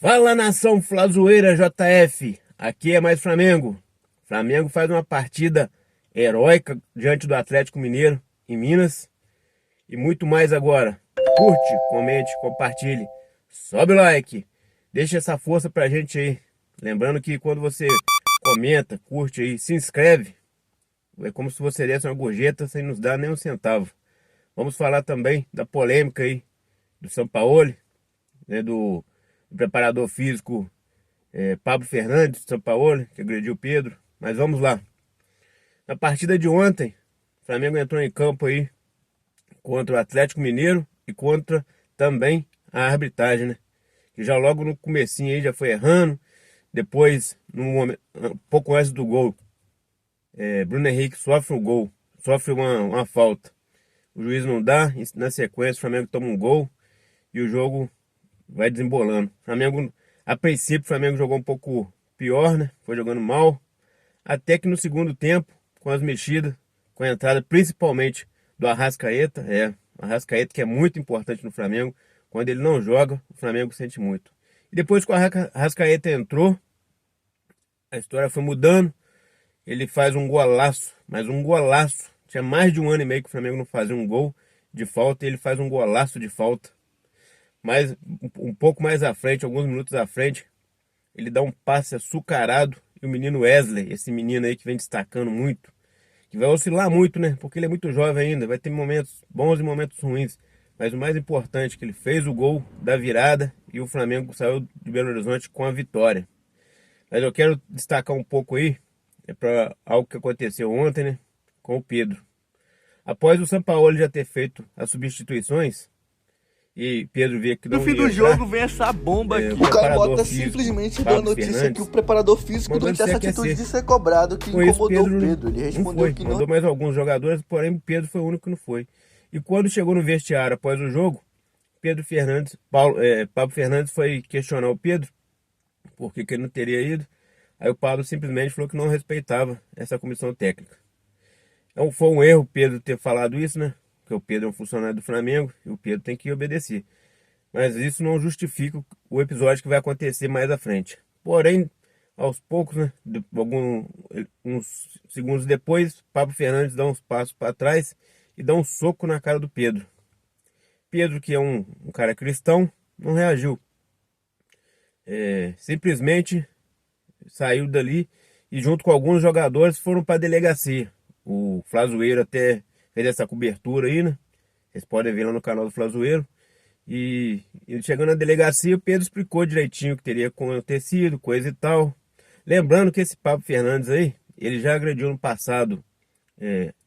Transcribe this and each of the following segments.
Fala, nação Flazoeira JF, aqui é mais Flamengo. Flamengo faz uma partida heróica diante do Atlético Mineiro em Minas e muito mais agora. Curte, comente, compartilhe, sobe o like, deixa essa força pra gente aí. Lembrando que quando você comenta, curte aí, se inscreve, é como se você desse uma gorjeta sem nos dar nem um centavo. Vamos falar também da polêmica aí do Sampaoli, né, do preparador físico Pablo Fernandes, do Sampaoli, que agrediu o Pedro. Mas vamos lá. Na partida de ontem, o Flamengo entrou em campo aí contra o Atlético Mineiro e contra também a arbitragem, né? Que já logo no comecinho aí já foi errando. Depois, um pouco antes do gol, Bruno Henrique sofre um gol, sofre uma falta. O juiz não dá, e na sequência o Flamengo toma um gol e o jogo vai desembolando. Flamengo, a princípio, o Flamengo jogou um pouco pior, né? Foi jogando mal. Até que no segundo tempo, com as mexidas, com a entrada principalmente do Arrascaeta, Arrascaeta que é muito importante no Flamengo. Quando ele não joga, o Flamengo sente muito. E depois que o Arrascaeta entrou, a história foi mudando. Ele faz um golaço, mas um golaço. Tinha mais de um ano e meio que o Flamengo não fazia um gol de falta e ele faz um golaço de falta. Mas um pouco mais à frente, alguns minutos à frente, ele dá um passe açucarado e o menino Wesley, esse menino aí que vem destacando muito, que vai oscilar muito, né? Porque ele é muito jovem ainda, vai ter momentos bons e momentos ruins. Mas o mais importante é que ele fez o gol da virada e o Flamengo saiu de Belo Horizonte com a vitória. Mas eu quero destacar um pouco aí, para algo que aconteceu ontem, né? Com o Pedro. Após o Sampaoli já ter feito as substituições, e Pedro via que No não fim ia do entrar, jogo vem essa bomba aqui. o O cara preparador bota físico, simplesmente da Pablo notícia que o Fernandes, preparador físico mandou ele durante ser essa atitude aquecer. de ser cobrado que Com isso, incomodou o Pedro Pedro. Ele não respondeu foi. que não. Mandou mais alguns jogadores, porém Pedro foi o único que não foi. E quando chegou no vestiário após o jogo, Pablo Fernandes foi questionar o Pedro por que ele não teria ido. Aí o Pablo simplesmente falou que não respeitava essa comissão técnica. Então foi um erro o Pedro ter falado isso, né? Porque o Pedro é um funcionário do Flamengo e o Pedro tem que obedecer. Mas isso não justifica o episódio que vai acontecer mais à frente. Porém, aos poucos, né, uns segundos depois, Pablo Fernandes dá uns passos para trás e dá um soco na cara do Pedro. Pedro, que é um cara cristão, não reagiu. Simplesmente saiu dali e junto com alguns jogadores foram para a delegacia. O Flazoeiro até fez essa cobertura aí, né? Vocês podem ver lá no canal do Flazoeiro. E chegando na delegacia, o Pedro explicou direitinho o que teria acontecido, coisa e tal. Lembrando que esse Pablo Fernandes aí, ele já agrediu no passado,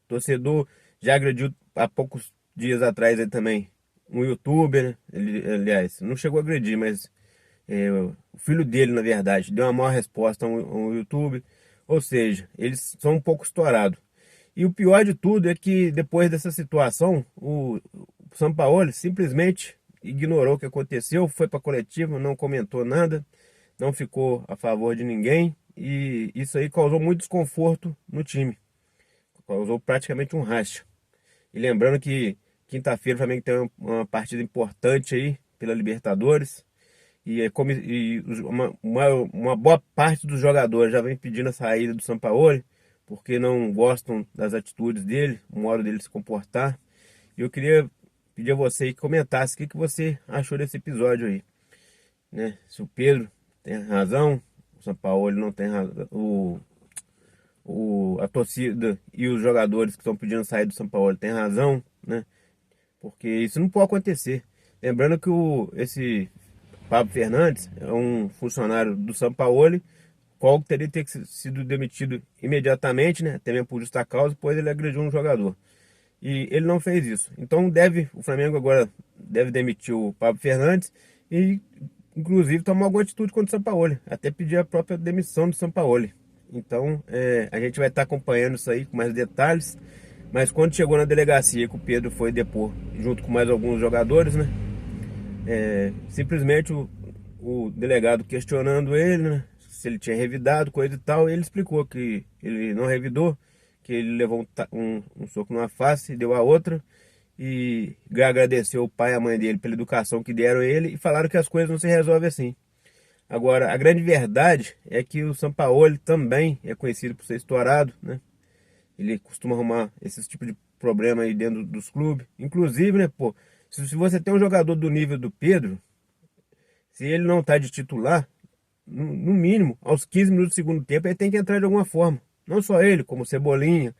torcedor, já agrediu há poucos dias atrás aí também um youtuber, né? Ele, aliás, não chegou a agredir, mas o filho dele, na verdade, deu uma maior resposta a um youtuber. Ou seja, eles são um pouco estourados. E o pior de tudo é que depois dessa situação, o Sampaoli simplesmente ignorou o que aconteceu, foi para a coletiva, não comentou nada, não ficou a favor de ninguém e isso aí causou muito desconforto no time. Causou praticamente um racha. E lembrando que quinta-feira o Flamengo tem uma partida importante aí pela Libertadores uma boa parte dos jogadores já vem pedindo a saída do Sampaoli porque não gostam das atitudes dele, o modo dele se comportar. E eu queria pedir a você que comentasse o que você achou desse episódio aí, né? Se o Pedro tem razão, o Sampaoli não tem razão, a torcida e os jogadores que estão pedindo sair do Sampaoli tem razão, né? Porque isso não pode acontecer. Lembrando que esse Pablo Fernandes é um funcionário do Sampaoli, qual teria que ter sido demitido imediatamente, né? Até mesmo por justa causa, pois ele agrediu um jogador. E ele não fez isso. Então o Flamengo agora deve demitir o Pablo Fernandes e, inclusive, tomar alguma atitude contra o Sampaoli. Até pedir a própria demissão do Sampaoli. Então a gente vai estar acompanhando isso aí com mais detalhes. Mas quando chegou na delegacia que o Pedro foi depor, junto com mais alguns jogadores, né? Simplesmente o delegado questionando ele, né? Se ele tinha revidado, coisa e tal. E ele explicou que ele não revidou, que ele levou um soco numa face, deu a outra e agradeceu o pai e a mãe dele pela educação que deram a ele e falaram que as coisas não se resolvem assim. Agora, a grande verdade é que o Sampaoli também é conhecido por ser estourado, né? Ele costuma arrumar esse tipo de problema aí dentro dos clubes. Inclusive, né, pô, se você tem um jogador do nível do Pedro, se ele não tá de titular, no mínimo, aos 15 minutos do segundo tempo, ele tem que entrar de alguma forma. Não só ele, como o Cebolinha,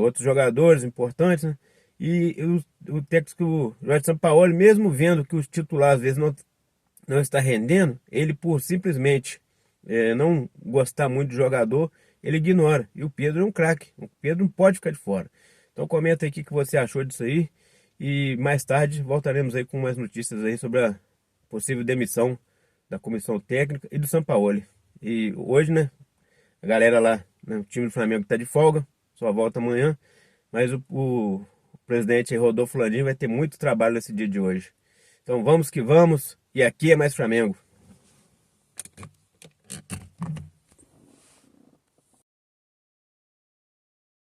outros jogadores importantes, né? E o técnico Jorge Sampaoli, mesmo vendo que os titulares às vezes não está rendendo, ele por simplesmente não gostar muito do jogador, ele ignora. E o Pedro é um craque, o Pedro não pode ficar de fora. Então comenta aí o que você achou disso aí. E mais tarde voltaremos aí com mais notícias aí sobre a possível demissão da comissão técnica e do Sampaoli. E hoje, né, a galera lá, né, o time do Flamengo está de folga, só volta amanhã, mas o presidente Rodolfo Landim vai ter muito trabalho nesse dia de hoje. Então vamos que vamos, e aqui é mais Flamengo.